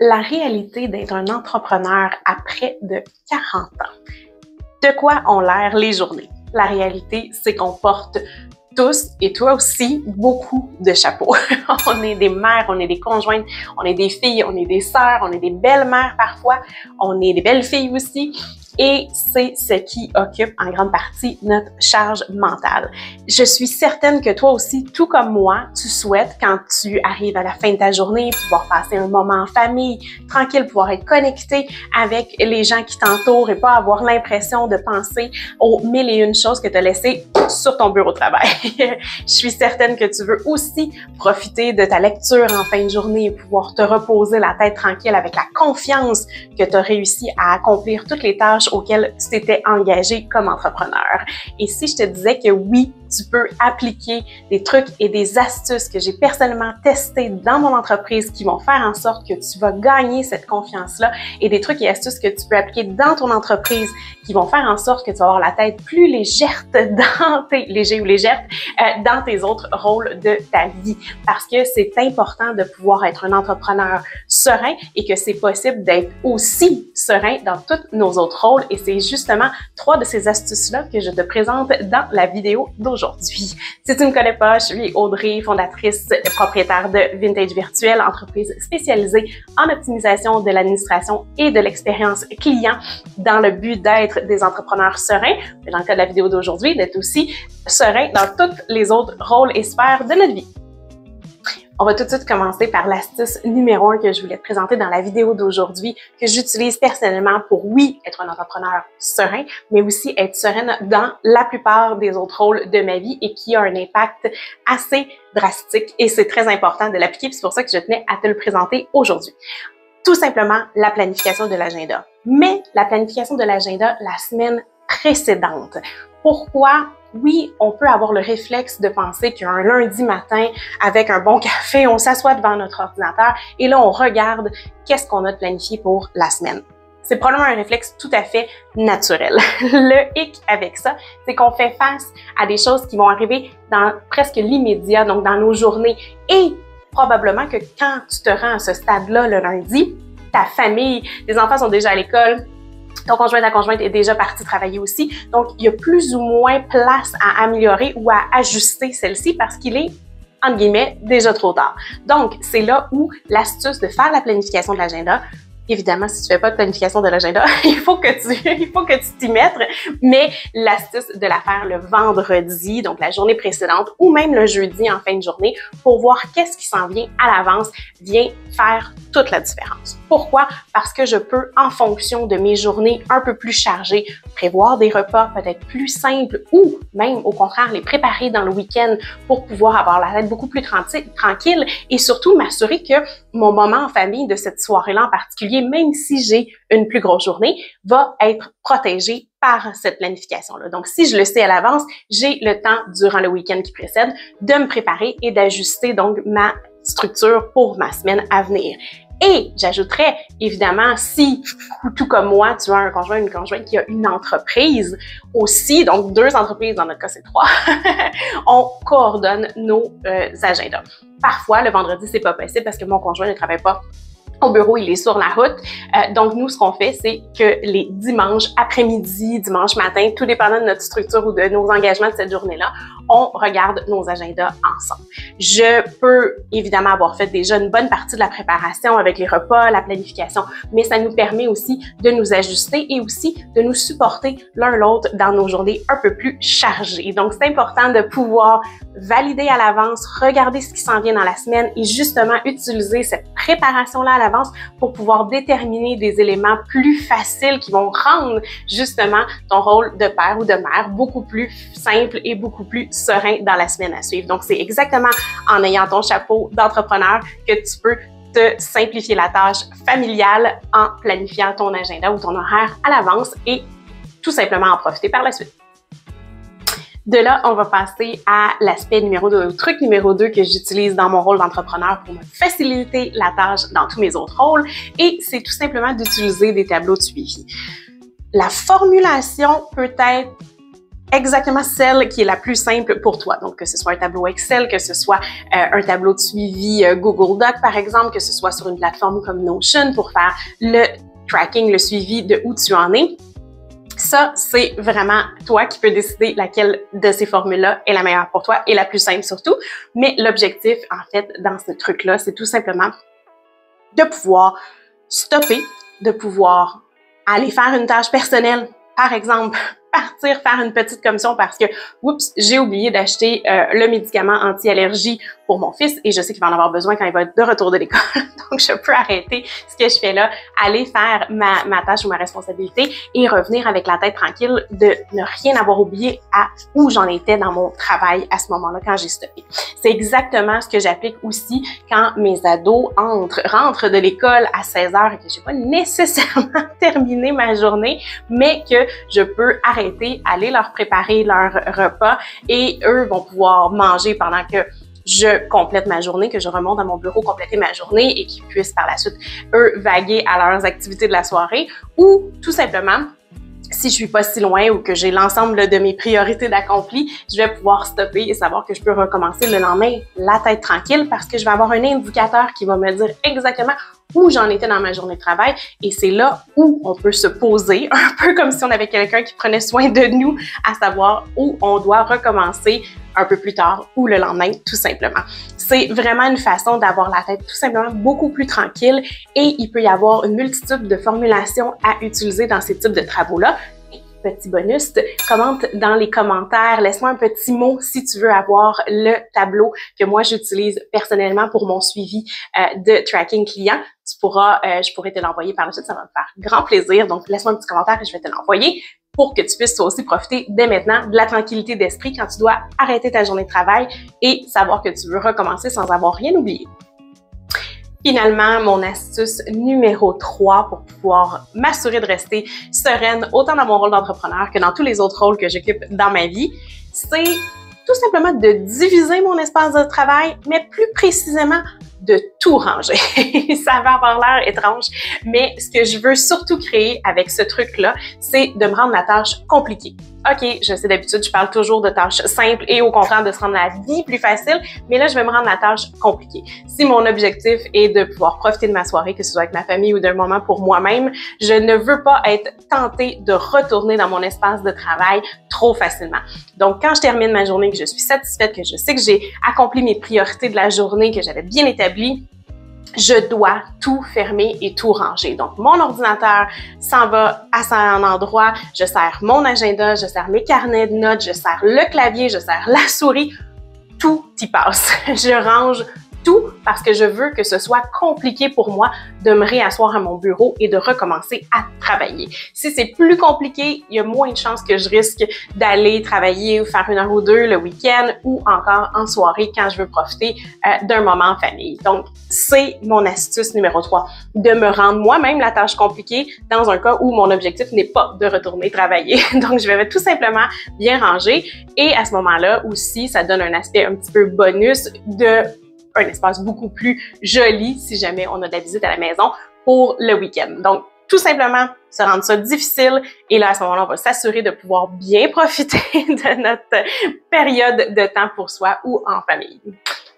la réalité d'être un entrepreneur à près de 40 ans. De quoi ont l'air les journées? La réalité, c'est qu'on porte tous, et toi aussi, beaucoup de chapeaux. On est des mères, on est des conjointes, on est des filles, on est des sœurs, on est des belles-mères parfois, on est des belles-filles aussi. Et c'est ce qui occupe en grande partie notre charge mentale. Je suis certaine que toi aussi, tout comme moi, tu souhaites, quand tu arrives à la fin de ta journée, pouvoir passer un moment en famille, tranquille, pouvoir être connecté avec les gens qui t'entourent et pas avoir l'impression de penser aux mille et une choses que tu as laissées sur ton bureau de travail. Je suis certaine que tu veux aussi profiter de ta lecture en fin de journée et pouvoir te reposer la tête tranquille avec la confiance que tu as réussi à accomplir toutes les tâches auxquelles tu t'étais engagé comme entrepreneur. Et si je te disais que oui, tu peux appliquer des trucs et des astuces que j'ai personnellement testées dans mon entreprise qui vont faire en sorte que tu vas gagner cette confiance-là et des trucs et astuces que tu peux appliquer dans ton entreprise qui vont faire en sorte que tu vas avoir la tête plus légère dans dans tes autres rôles de ta vie. Parce que c'est important de pouvoir être un entrepreneur serein et que c'est possible d'être aussi serein dans tous nos autres rôles. Et c'est justement 3 de ces astuces-là que je te présente dans la vidéo d'aujourd'hui. Si tu ne me connais pas, je suis Audrey, fondatrice et propriétaire de Vintage Virtuel, entreprise spécialisée en optimisation de l'administration et de l'expérience client dans le but d'être des entrepreneurs sereins, mais dans le cas de la vidéo d'aujourd'hui, d'être aussi serein dans tous les autres rôles et sphères de notre vie. On va tout de suite commencer par l'astuce numéro 1 que je voulais te présenter dans la vidéo d'aujourd'hui, que j'utilise personnellement pour, oui, être un entrepreneur serein, mais aussi être sereine dans la plupart des autres rôles de ma vie et qui a un impact assez drastique. Et c'est très important de l'appliquer, c'est pour ça que je tenais à te le présenter aujourd'hui. Tout simplement, la planification de l'agenda. Mais la planification de l'agenda la semaine précédente. Pourquoi? Oui, on peut avoir le réflexe de penser qu'un lundi matin, avec un bon café, on s'assoit devant notre ordinateur et là, on regarde qu'est-ce qu'on a de planifié pour la semaine. C'est probablement un réflexe tout à fait naturel. Le hic avec ça, c'est qu'on fait face à des choses qui vont arriver dans presque l'immédiat, donc dans nos journées. Et probablement que quand tu te rends à ce stade-là le lundi, ta famille, tes enfants sont déjà à l'école, ton conjoint, ta conjointe est déjà parti travailler aussi. Donc, il y a plus ou moins place à améliorer ou à ajuster celle-ci parce qu'il est, entre guillemets, déjà trop tard. Donc, c'est là où l'astuce de faire la planification de l'agenda, évidemment, si tu fais pas de planification de l'agenda, il faut que tu t'y mettes, mais l'astuce de la faire le vendredi, donc la journée précédente, ou même le jeudi en fin de journée, pour voir qu'est-ce qui s'en vient à l'avance, vient faire toute la différence. Pourquoi? Parce que je peux, en fonction de mes journées un peu plus chargées, prévoir des repas peut-être plus simples ou même, au contraire, les préparer dans le week-end pour pouvoir avoir la tête beaucoup plus tranquille et surtout m'assurer que mon moment en famille de cette soirée-là en particulier, même si j'ai une plus grosse journée, va être protégé par cette planification-là. Donc, si je le sais à l'avance, j'ai le temps, durant le week-end qui précède, de me préparer et d'ajuster donc ma structure pour ma semaine à venir. Et j'ajouterais, évidemment, si, tout comme moi, tu as un conjoint, une conjointe qui a une entreprise aussi, donc 2 entreprises, dans notre cas, c'est 3, on coordonne nos agendas. Parfois, le vendredi, c'est pas possible parce que mon conjoint ne travaille pas au bureau, il est sur la route. Donc, nous, ce qu'on fait, c'est que les dimanches après-midi, dimanche matin, tout dépendant de notre structure ou de nos engagements de cette journée-là, on regarde nos agendas ensemble. Je peux évidemment avoir fait déjà une bonne partie de la préparation avec les repas, la planification, mais ça nous permet aussi de nous ajuster et aussi de nous supporter l'un l'autre dans nos journées un peu plus chargées. Donc, c'est important de pouvoir valider à l'avance, regarder ce qui s'en vient dans la semaine et justement utiliser cette préparation-là à l'avance pour pouvoir déterminer des éléments plus faciles qui vont rendre justement ton rôle de père ou de mère beaucoup plus simple et beaucoup plus serein dans la semaine à suivre. Donc, c'est exactement en ayant ton chapeau d'entrepreneur que tu peux te simplifier la tâche familiale en planifiant ton agenda ou ton horaire à l'avance et tout simplement en profiter par la suite. De là, on va passer à l'aspect numéro 2, au truc numéro 2 que j'utilise dans mon rôle d'entrepreneur pour me faciliter la tâche dans tous mes autres rôles et c'est tout simplement d'utiliser des tableaux de suivi. La formulation peut être exactement celle qui est la plus simple pour toi. Donc, que ce soit un tableau Excel, que ce soit un tableau de suivi Google Doc, par exemple, que ce soit sur une plateforme comme Notion pour faire le tracking, le suivi de où tu en es. Ça, c'est vraiment toi qui peux décider laquelle de ces formules-là est la meilleure pour toi et la plus simple surtout. Mais l'objectif, en fait, dans ce truc-là, c'est tout simplement de pouvoir stopper, de pouvoir aller faire une tâche personnelle. Par exemple, partir faire une petite commission parce que, oups, j'ai oublié d'acheter le médicament anti-allergie pour mon fils et je sais qu'il va en avoir besoin quand il va être de retour de l'école. Donc, je peux arrêter ce que je fais là, aller faire ma tâche ou ma responsabilité et revenir avec la tête tranquille de ne rien avoir oublié à où j'en étais dans mon travail à ce moment-là quand j'ai stoppé. C'est exactement ce que j'applique aussi quand mes ados rentrent de l'école à 16h et que j'ai pas nécessairement terminé ma journée, mais que je peux arrêter, aller leur préparer leur repas et eux vont pouvoir manger pendant que je complète ma journée, que je remonte à mon bureau, compléter ma journée et qu'ils puissent par la suite, eux, vaguer à leurs activités de la soirée ou tout simplement, si je suis pas si loin ou que j'ai l'ensemble de mes priorités d'accompli, je vais pouvoir stopper et savoir que je peux recommencer le lendemain la tête tranquille parce que je vais avoir un indicateur qui va me dire exactement où j'en étais dans ma journée de travail et c'est là où on peut se poser, un peu comme si on avait quelqu'un qui prenait soin de nous, à savoir où on doit recommencer un peu plus tard ou le lendemain, tout simplement. C'est vraiment une façon d'avoir la tête tout simplement beaucoup plus tranquille et il peut y avoir une multitude de formulations à utiliser dans ces types de travaux-là. Petit bonus, commente dans les commentaires, laisse-moi un petit mot si tu veux avoir le tableau que moi j'utilise personnellement pour mon suivi de tracking client. Je pourrais te l'envoyer par la suite, ça va me faire grand plaisir. Donc, laisse-moi un petit commentaire et je vais te l'envoyer pour que tu puisses toi aussi profiter dès maintenant de la tranquillité d'esprit quand tu dois arrêter ta journée de travail et savoir que tu veux recommencer sans avoir rien oublié. Finalement, mon astuce numéro 3 pour pouvoir m'assurer de rester sereine, autant dans mon rôle d'entrepreneur que dans tous les autres rôles que j'occupe dans ma vie, c'est tout simplement de diviser mon espace de travail, mais plus précisément de tout ranger. Ça va avoir l'air étrange, mais ce que je veux surtout créer avec ce truc-là, c'est de me rendre la tâche compliquée. OK, je sais d'habitude, je parle toujours de tâches simples et au contraire de se rendre la vie plus facile, mais là, je vais me rendre la tâche compliquée. Si mon objectif est de pouvoir profiter de ma soirée, que ce soit avec ma famille ou d'un moment pour moi-même, je ne veux pas être tentée de retourner dans mon espace de travail trop facilement. Donc, quand je termine ma journée, que je suis satisfaite, que je sais que j'ai accompli mes priorités de la journée, que j'avais bien établi, je dois tout fermer et tout ranger. Donc, mon ordinateur s'en va à son endroit, je sers mon agenda, je sers mes carnets de notes, je sers le clavier, je sers la souris, tout y passe. Je range tout parce que je veux que ce soit compliqué pour moi de me réasseoir à mon bureau et de recommencer à travailler. Si c'est plus compliqué, il y a moins de chances que je risque d'aller travailler ou faire 1 heure ou 2 le week-end ou encore en soirée quand je veux profiter d'un moment en famille. Donc, c'est mon astuce numéro 3, de me rendre moi-même la tâche compliquée dans un cas où mon objectif n'est pas de retourner travailler. Donc, je vais tout simplement bien ranger et à ce moment-là aussi, ça donne un aspect un petit peu bonus de un espace beaucoup plus joli si jamais on a de la visite à la maison pour le week-end. Donc, tout simplement, se rendre ça difficile et là, à ce moment-là, on va s'assurer de pouvoir bien profiter de notre période de temps pour soi ou en famille.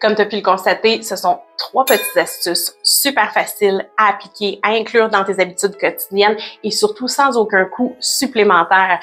Comme tu as pu le constater, ce sont 3 petites astuces super faciles à appliquer, à inclure dans tes habitudes quotidiennes et surtout sans aucun coût supplémentaire.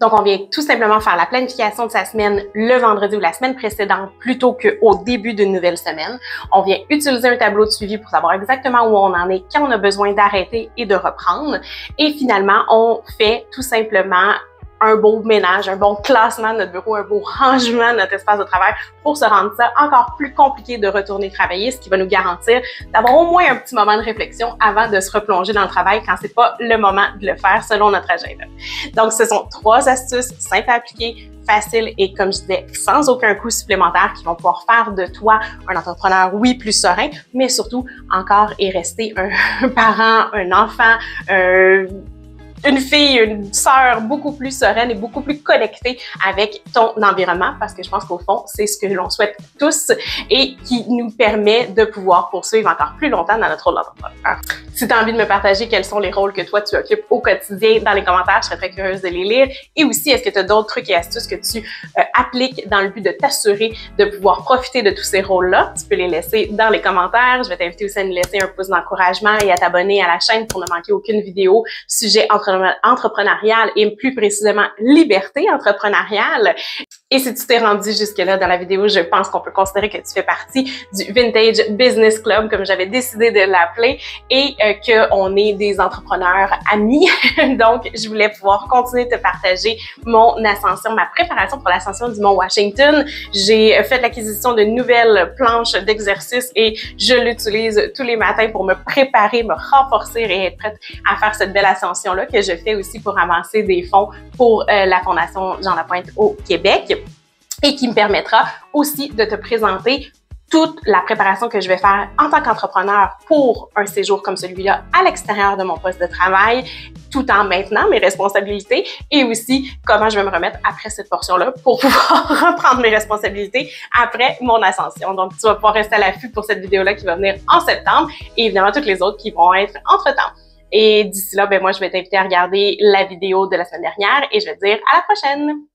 Donc, on vient tout simplement faire la planification de sa semaine le vendredi ou la semaine précédente plutôt qu'au début d'une nouvelle semaine. On vient utiliser un tableau de suivi pour savoir exactement où on en est, quand on a besoin d'arrêter et de reprendre. Et finalement, on fait tout simplement un beau ménage, un bon classement de notre bureau, un beau rangement de notre espace de travail pour se rendre ça encore plus compliqué de retourner travailler, ce qui va nous garantir d'avoir au moins un petit moment de réflexion avant de se replonger dans le travail quand c'est pas le moment de le faire selon notre agenda. Donc, ce sont 3 astuces simples à appliquer, faciles et, comme je disais, sans aucun coût supplémentaire qui vont pouvoir faire de toi un entrepreneur, oui, plus serein, mais surtout encore et rester un parent, un enfant, une fille, une sœur beaucoup plus sereine et beaucoup plus connectée avec ton environnement, parce que je pense qu'au fond, c'est ce que l'on souhaite tous et qui nous permet de pouvoir poursuivre encore plus longtemps dans notre rôle d'entrepreneur. Si tu as envie de me partager quels sont les rôles que toi tu occupes au quotidien dans les commentaires, je serais très curieuse de les lire. Et aussi, est-ce que tu as d'autres trucs et astuces que tu appliques dans le but de t'assurer de pouvoir profiter de tous ces rôles-là? Tu peux les laisser dans les commentaires. Je vais t'inviter aussi à nous laisser un pouce d'encouragement et à t'abonner à la chaîne pour ne manquer aucune vidéo sujet entrepreneurial et plus précisément liberté entrepreneuriale. Et si tu t'es rendu jusque-là dans la vidéo, je pense qu'on peut considérer que tu fais partie du Vintage Business Club, comme j'avais décidé de l'appeler, et qu'on est des entrepreneurs amis. Donc, je voulais pouvoir continuer de te partager mon ascension, ma préparation pour l'ascension du Mont Washington. J'ai fait l'acquisition de nouvelles planches d'exercice et je l'utilise tous les matins pour me préparer, me renforcer et être prête à faire cette belle ascension-là que je fais aussi pour avancer des fonds pour la Fondation Jean Lapointe au Québec, et qui me permettra aussi de te présenter toute la préparation que je vais faire en tant qu'entrepreneur pour un séjour comme celui-là à l'extérieur de mon poste de travail, tout en maintenant mes responsabilités, et aussi comment je vais me remettre après cette portion-là pour pouvoir reprendre mes responsabilités après mon ascension. Donc, tu vas pouvoir rester à l'affût pour cette vidéo-là qui va venir en septembre et évidemment toutes les autres qui vont être entre-temps. Et d'ici là, ben moi, je vais t'inviter à regarder la vidéo de la semaine dernière et je vais te dire à la prochaine!